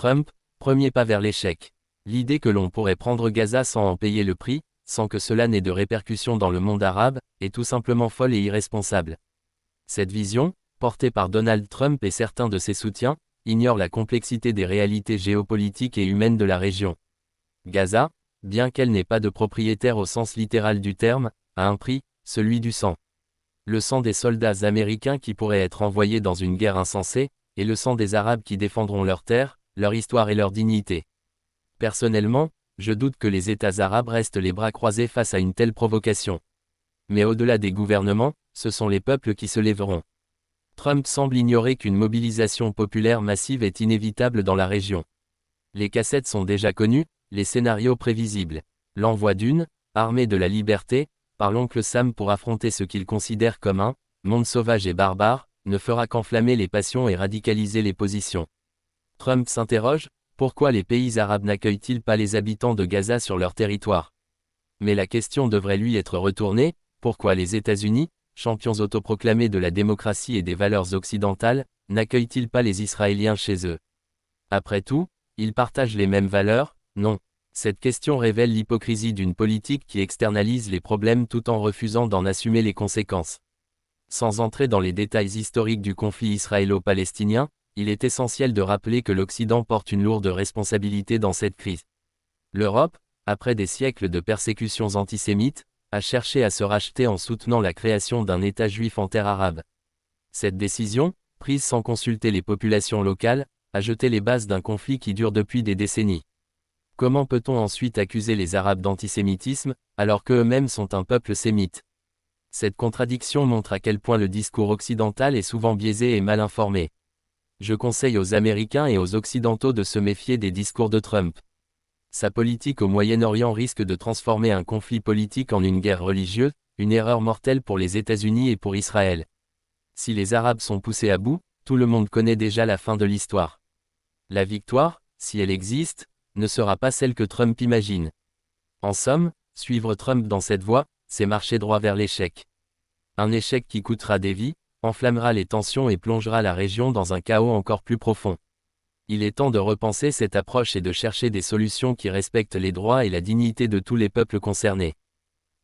Trump, premier pas vers l'échec. L'idée que l'on pourrait prendre Gaza sans en payer le prix, sans que cela n'ait de répercussions dans le monde arabe, est tout simplement folle et irresponsable. Cette vision, portée par Donald Trump et certains de ses soutiens, ignore la complexité des réalités géopolitiques et humaines de la région. Gaza, bien qu'elle n'ait pas de propriétaire au sens littéral du terme, a un prix, celui du sang. Le sang des soldats américains qui pourraient être envoyés dans une guerre insensée, et le sang des Arabes qui défendront leur terre, leur histoire et leur dignité. Personnellement, je doute que les États arabes restent les bras croisés face à une telle provocation. Mais au-delà des gouvernements, ce sont les peuples qui se lèveront. Trump semble ignorer qu'une mobilisation populaire massive est inévitable dans la région. Les cassettes sont déjà connues, les scénarios prévisibles. L'envoi d'une armée de la liberté, par l'oncle Sam pour affronter ce qu'il considère comme un monde sauvage et barbare, ne fera qu'enflammer les passions et radicaliser les positions. Trump s'interroge, pourquoi les pays arabes n'accueillent-ils pas les habitants de Gaza sur leur territoire? Mais la question devrait lui être retournée, pourquoi les États-Unis, champions autoproclamés de la démocratie et des valeurs occidentales, n'accueillent-ils pas les Israéliens chez eux? Après tout, ils partagent les mêmes valeurs, non? Cette question révèle l'hypocrisie d'une politique qui externalise les problèmes tout en refusant d'en assumer les conséquences. Sans entrer dans les détails historiques du conflit israélo-palestinien, il est essentiel de rappeler que l'Occident porte une lourde responsabilité dans cette crise. L'Europe, après des siècles de persécutions antisémites, a cherché à se racheter en soutenant la création d'un État juif en terre arabe. Cette décision, prise sans consulter les populations locales, a jeté les bases d'un conflit qui dure depuis des décennies. Comment peut-on ensuite accuser les Arabes d'antisémitisme, alors qu'eux-mêmes sont un peuple sémite? Cette contradiction montre à quel point le discours occidental est souvent biaisé et mal informé. Je conseille aux Américains et aux Occidentaux de se méfier des discours de Trump. Sa politique au Moyen-Orient risque de transformer un conflit politique en une guerre religieuse, une erreur mortelle pour les États-Unis et pour Israël. Si les Arabes sont poussés à bout, tout le monde connaît déjà la fin de l'histoire. La victoire, si elle existe, ne sera pas celle que Trump imagine. En somme, suivre Trump dans cette voie, c'est marcher droit vers l'échec. Un échec qui coûtera des vies, enflammera les tensions et plongera la région dans un chaos encore plus profond. Il est temps de repenser cette approche et de chercher des solutions qui respectent les droits et la dignité de tous les peuples concernés.